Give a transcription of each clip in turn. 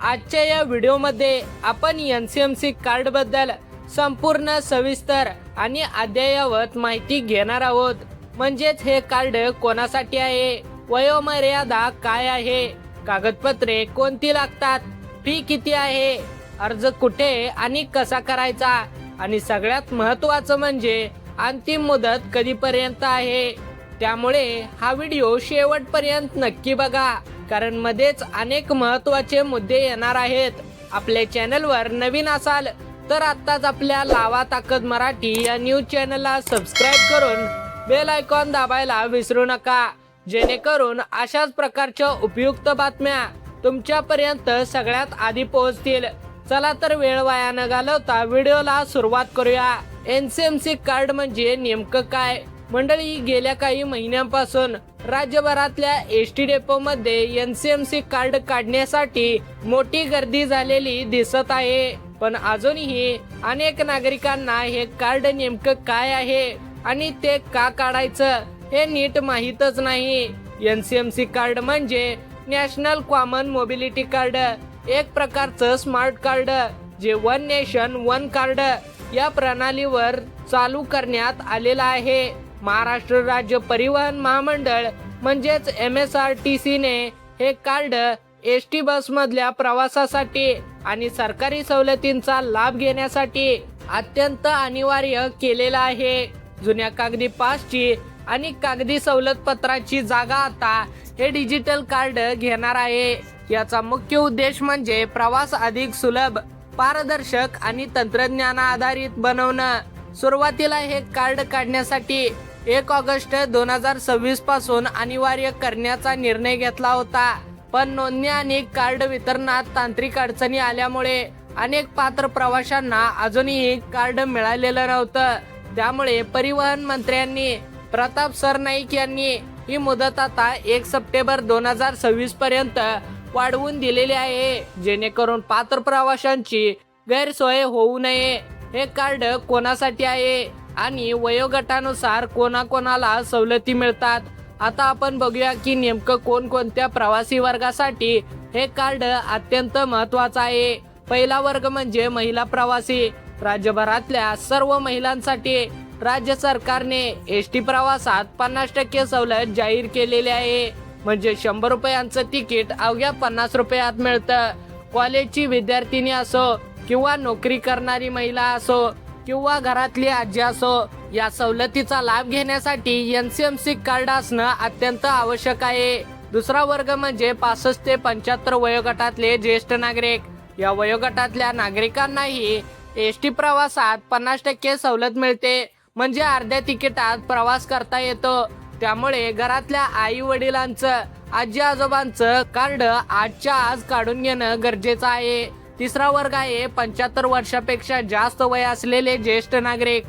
आजच्या या व्हिडिओमध्ये आपण एनसीएमसी कार्ड बद्दल संपूर्ण सविस्तर आणि अद्ययावत माहिती घेणार आहोत। म्हणजेच हे कार्ड कोणासाठी आहे, वयोमर्यादा काय आहे, कागदपत्रे कोणती लागतात, फी किती आहे, अर्ज कुठे आणि कसा करायचा, आणि सगळ्यात महत्त्वाचं म्हणजे अंतिम मुदत कधीपर्यंत आहे। त्यामुळे हा व्हिडिओ शेवटपर्यंत नक्की बघा, कारण मध्येच अनेक महत्त्वाचे मुद्दे येणार आहेत। आपल्या चॅनलवर नवीन असाल तर आत्ताच आपल्या लावा ताकद मराठी या न्यूज चॅनलला सबस्क्राईब करून बेल आयकॉन दाबायला विसरू नका, जेणेकरून अशाच प्रकारच्या उपयुक्त बातम्या तुमच्यापर्यंत सगळ्यात आधी पोहोचतील। चला तर वेळ वाया न घालवता व्हिडिओला सुरुवात करूया। एनसीएमसी कार्ड म्हणजे नेमकं काय? मंडळी, गेल्या काही महिन्यांपासून राज्यभरातल्या एसटी डेपो मध्ये एनसीएमसी कार्ड काढण्यासाठी मोठी गर्दी झालेली दिसत आहे। पण अजूनही अनेक नागरिकांना हे कार्ड नेमकं काय आहे आणि ते का काढायचं हे नीट माहीतच नाही। एनसीएमसी कार्ड म्हणजे नॅशनल कॉमन मोबिलिटी कार्ड, एक प्रकारचं स्मार्ट कार्ड जे वन नेशन वन कार्ड या प्रणालीवर चालू करण्यात आलेलं आहे। महाराष्ट्र राज्य परिवहन महामंडळ म्हणजेच MSRTC ने हे कार्ड एसटी बस मधल्या प्रवासासाठी आणि सरकारी सवलतींचा लाभ घेण्यासाठी अत्यंत अनिवार्य केलेला आहे। जुन्या कागदी पासची आणि कागदी सवलत पत्राची जागा आता हे डिजिटल कार्ड घेणार आहे। याचा मुख्य उद्देश म्हणजे प्रवास अधिक सुलभ, पारदर्शक आणि तंत्रज्ञान आधारित बनवणं। सुरुवातीला हे कार्ड काढण्यासाठी 1 ऑगस्ट 2026 पासून अनिवार्य करण्याचा निर्णय घेतला होता, पण नोंदणी आणि कार्ड वितरणात तांत्रिक अडचणी आल्यामुळे अनेक पात्र प्रवाशांना अजूनही कार्ड मिळालेलं नव्हतं। त्यामुळे परिवहन मंत्र्यांनी प्रताप सरनाईक यांनी ही मुदत आता 1 सप्टेंबर 2026 पर्यंत वाढवून दिलेली आहे, जेणेकरून पात्र प्रवाशांची गैरसोय होऊ नये। हे कार्ड कोणासाठी आहे आणि वयोगटानुसार कोणाकोणाला सवलती मिळतात, आता आपण बघूया की नेमकं कोणकोणत्या प्रवासी वर्गासाठी हे कार्ड अत्यंत महत्त्वाचं आहे। पहिला वर्ग म्हणजे महिला प्रवासी। राज्यभरातल्या सर्व महिलांसाठी राज्य सरकारने एसटी प्रवासात 50% सवलत जाहीर केलेली आहे। म्हणजे 100 रुपयांचं तिकीट अवघ्या 50 रुपयात मिळतं। कॉलेजची विद्यार्थिनी असो किंवा नोकरी करणारी महिला असो किंवा घरातली आजी असो, या सवलतीचा लाभ घेण्यासाठी एनसीएमसी कार्ड असणं अत्यंत आवश्यक आहे। दुसरा वर्ग म्हणजे 65 ते 75 वयोगटातले ज्येष्ठ नागरिक। या वयोगटातल्या नागरिकांनाही एसटी प्रवासात 50% सवलत मिळते, म्हणजे अर्ध्या तिकिटात प्रवास करता येतो। त्यामुळे घरातल्या आई वडिलांचं, आजी आजोबांचं कार्ड आजच्या आज काढून घेणं गरजेचं आहे। तिसरा वर्ग आहे 75 वर्षापेक्षा जास्त वय असलेले ज्येष्ठ नागरिक,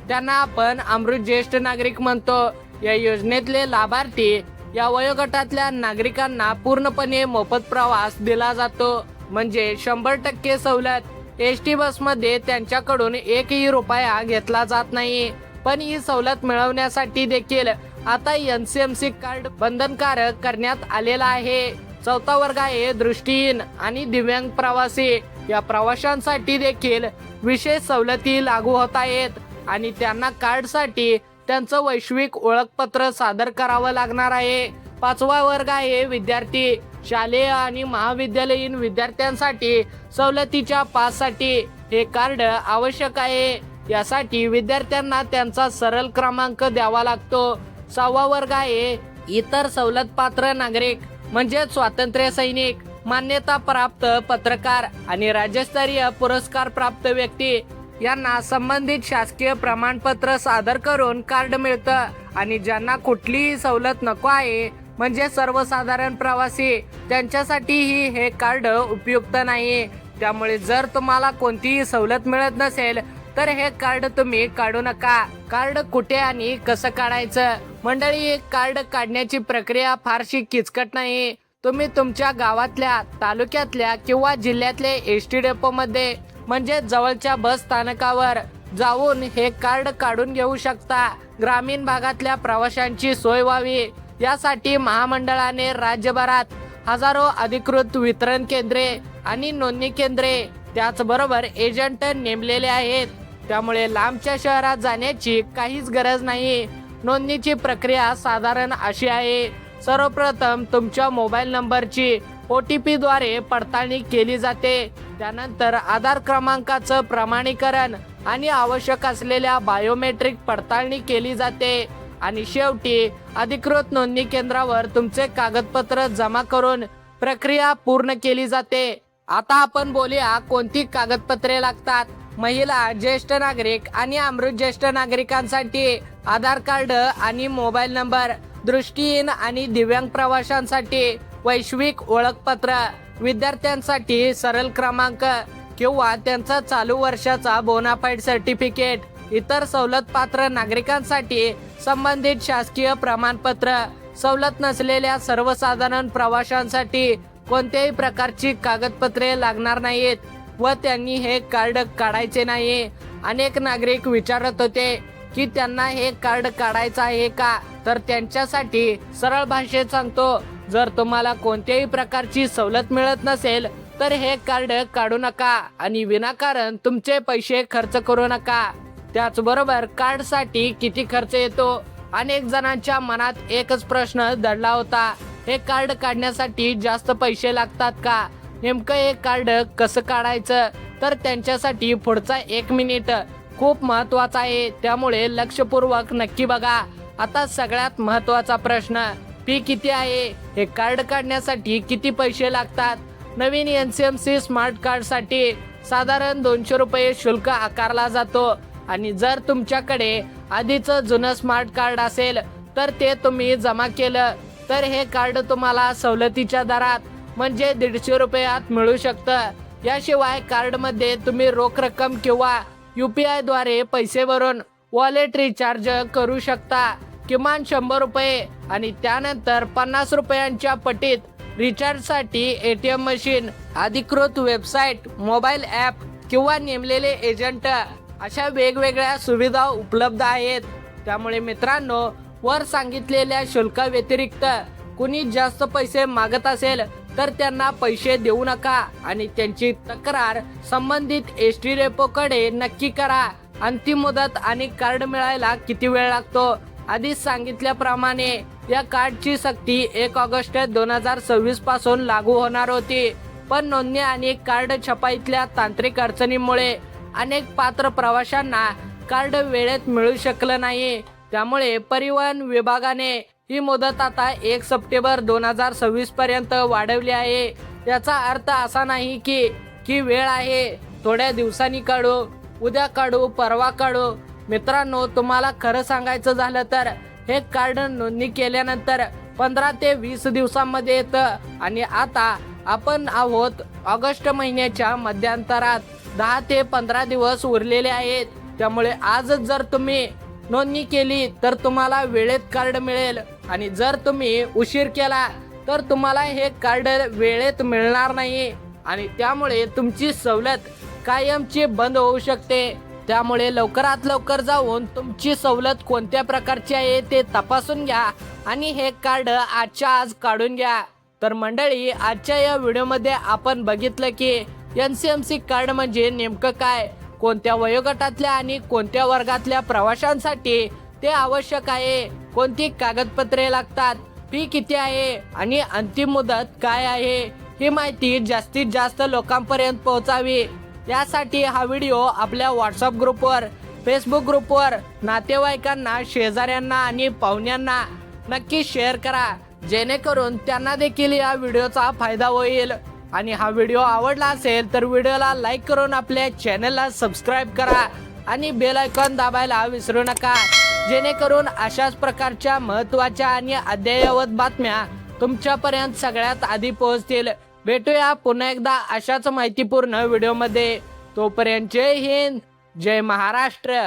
त्यांना आपण अमृत ज्येष्ठ नागरिक म्हणतो। या योजनेतले लाभार्थी या वयोगटातल्या नागरिकांना पूर्णपणे मोफत प्रवास दिला जातो, म्हणजे 100% सवलत। एसटी बसमध्ये त्यांच्याकडून 1ही रुपया घेतला जात नाही। पण ही सवलत मिळवण्यासाठी देखील आता एनसीएमसी कार्ड बंधनकारक करण्यात आलेला आहे। चौथा वर्ग आहे दृष्टीहीन आणि दिव्यांग प्रवासी। या प्रवाशांसाठी देखील विशेष सवलती लागू होत आहेत आणि त्यांना कार्डसाठी त्यांचं वैश्विक ओळखपत्र सादर करावं लागणार आहे। पाचवा वर्ग आहे विद्यार्थी। शालेय आणि महाविद्यालयीन विद्यार्थ्यांसाठी सवलतीच्या पाससाठी हे कार्ड आवश्यक आहे। यासाठी विद्यार्थ्यांना त्यांचा सरळ क्रमांक द्यावा लागतो। 6वा वर्ग आहे इतर सवलत पात्र नागरिक, म्हणजे स्वातंत्र्य सैनिक, मान्यता प्राप्त पत्रकार आणि राज्यस्तरीय पुरस्कार प्राप्त व्यक्ती। यांना संबंधित शासकीय प्रमाणपत्र सादर करून कार्ड मिळतं। आणि ज्यांना कुठलीही सवलत नको आहे, म्हणजे सर्वसाधारण प्रवासी, त्यांच्यासाठीही हे कार्ड उपयुक्त नाही। त्यामुळे जर तुम्हाला कोणतीही सवलत मिळत नसेल तर हे कार्ड तुम्ही काढू नका। कार्ड कुठे आणि कसं काढायचं? मंडळी, कार्ड काढण्याची प्रक्रिया फारशी किचकट नाही। तुम्ही तुमच्या गावातल्या, तालुक्यातल्या किंवा जिल्ह्यातल्या एसटी डेपो मध्ये म्हणजे जवळच्या बस स्थानकावर जाऊन हे कार्ड काढून घेऊ शकता। ग्रामीण भागातल्या प्रवाशांची सोय व्हावी यासाठी महामंडळाने राज्यभरात हजारो अधिकृत वितरण केंद्रे आणि नोंदणी केंद्रे त्याचबरोबर एजंट नेमलेले आहेत, त्यामुळे लांबच्या शहरात जाण्याची काहीच गरज नाही. नोंदणीची प्रक्रिया साधारण अशी आहे. सर्वप्रथम तुमच्या मोबाईल नंबरची OTP द्वारे पडताळणी केली जाते. त्यानंतर आधार क्रमांकाचं प्रमाणीकरण आणि आवश्यक असलेल्या बायोमेट्रिक पडताळणी केली जाते आणि शेवटी अधिकृत नोंदणी केंद्रावर तुमचे कागदपत्र जमा करून प्रक्रिया पूर्ण केली जाते. आता आपण बोलूया कोणती कागदपत्रे लागतात. महिला, ज्येष्ठ नागरिक आणि अमृत ज्येष्ठ नागरिकांसाठी आधार कार्ड आणि मोबाईल नंबर, दृष्टीहीन आणि दिव्यांग प्रवाशांसाठी वैश्विक ओळखपत्र, विद्यार्थ्यांसाठी सरळ क्रमांक किंवा त्यांचा चालू वर्षाचा बोनाफाईड सर्टिफिकेट, इतर सवलत पात्र नागरिकांसाठी संबंधित शासकीय प्रमाणपत्र, सवलत नसलेल्या सर्वसाधारण प्रवाशांसाठी कोणत्याही प्रकारची कागदपत्रे लागणार नाहीत व त्यांनी हे कार्ड काढायचे नाही. अनेक नागरिक विचारत होते की त्यांना हे कार्ड काढायचं आहे का, तर त्यांच्यासाठी सरळ भाषेत सांगतो, जर तुम्हाला कोणत्याही प्रकारची सवलत मिळत नसेल तर हे कार्ड काढू नका आणि विनाकारण तुमचे पैसे खर्च करू नका. त्याचबरोबर कार्डसाठी किती खर्च येतो. अनेक जणांच्या मनात एकच प्रश्न दडला होता, हे कार्ड काढण्यासाठी जास्त पैसे लागतात का, नेमकं हे कार्ड कसं काढायचं. तर त्यांच्यासाठी पुढचा 1 मिनिट खूप महत्वाचा आहे, त्यामुळे लक्षपूर्वक नक्की बघा. आता सगळ्यात महत्वाचा प्रश्न, फी किती आहे. हे कार्ड काढण्यासाठी किती पैसे लागतात. नवीन NCMC स्मार्ट कार्डसाठी साधारण 200 रुपये शुल्क आकारला जातो आणि जर तुमच्याकडे आधीचं जुनं स्मार्ट कार्ड असेल तर ते तुम्ही जमा केलं तर हे कार्ड तुम्हाला सवलतीच्या दरात म्हणजे 150 रुपयात मिळू शकतं. याशिवाय कार्डमध्ये तुम्ही रोख रक्कम किंवा UPI द्वारे पैसे भरून वॉलेट रिचार्ज करू शकता, किमान 100 रुपये आणि त्यानंतर 50 रुपयांच्या पटीत रिचार्जसाठी ATM मशीन, अधिकृत वेबसाईट, मोबाईल ॲप किंवा नेमलेले एजंट अशा वेगवेगळ्या सुविधा उपलब्ध आहेत. त्यामुळे मित्रांनो, वर सांगितलेल्या शुल्काव्यतिरिक्त कुणी जास्त पैसे मागत असेल तर त्यांना पैसे देऊ नका आणि त्यांची तक्रार संबंधित ST डेपोकडे नक्की करा. अंतिम मुदत आणि कार्ड मिळायला किती वेळ लागतो. आधीच सांगितल्याप्रमाणे या कार्डची सक्ती 1 ऑगस्ट 2026 पासून लागू होणार होती, पण नोंदणी आणि कार्ड छपाईतल्या तांत्रिक अडचणीमुळे अनेक पात्र प्रवाशांना कार्ड वेळेत मिळू शकलं नाही. त्यामुळे परिवहन विभागाने ही मुदत आता 1 सप्टेंबर 2026 पर्यंत वाढवली आहे. याचा अर्थ असा नाही की वेळ आहे, थोड्या दिवसांनी काढू, उद्या काढू, परवा काढू. मित्रांनो, तुम्हाला खरं सांगायचं झालं तर हे कार्ड नोंदणी केल्यानंतर 15 ते 20 दिवसांमध्ये येतं आणि आता आपण आहोत ऑगस्ट महिन्याच्या मध्यांतरात. 10 ते 15 दिवस उरलेले आहेत. त्यामुळे आजच जर तुम्ही नोंदणी केली तर तुम्हाला वेळेत कार्ड मिळेल आणि जर तुम्ही उशीर केला तर तुम्हाला हे कार्ड वेळेत मिळणार नाही आणि त्यामुळे तुमची सवलत कायमची बंद होऊ शकते. त्यामुळे लवकरात लवकर जाऊन तुमची सवलत कोणत्या प्रकारची आहे ते तपासून घ्या आणि हे कार्ड आजच्या आज काढून घ्या. तर मंडळी, आजच्या या व्हिडिओमध्ये आपण बघितलं की NCMC कार्ड म्हणजे नेमकं काय, कोणत्या वयोगटातल्या आणि कोणत्या वर्गातल्या प्रवाशांसाठी ते आवश्यक आहे, कोणती कागदपत्रे लागतात, फी किती आहे आणि अंतिम मुदत काय आहे. ही माहिती जास्तीत जास्त लोकांपर्यंत पोहोचावी यासाठी हा व्हिडिओ आपल्या व्हॉट्सअप ग्रुपवर, फेसबुक ग्रुपवर, नातेवाईकांना, शेजाऱ्यांना आणि पाहुण्यांना नक्की शेअर करा, जेणेकरून त्यांना देखील या व्हिडिओचा फायदा होईल. आणि हा व्हिडिओ आवडला असेल तर व्हिडिओला लाईक करून आपल्या चॅनलला सबस्क्राईब करा आणि बेल आयकॉन दाबायला विसरू नका, जेणेकरून अशाच प्रकारच्या महत्त्वाच्या आणि अद्ययावत बातम्या तुमच्यापर्यंत सगळ्यात आधी पोहोचतील. भेटूया पुन्हा एकदा अशाच माहितीपूर्ण व्हिडिओमध्ये. तोपर्यंत जय हिंद, जय महाराष्ट्र.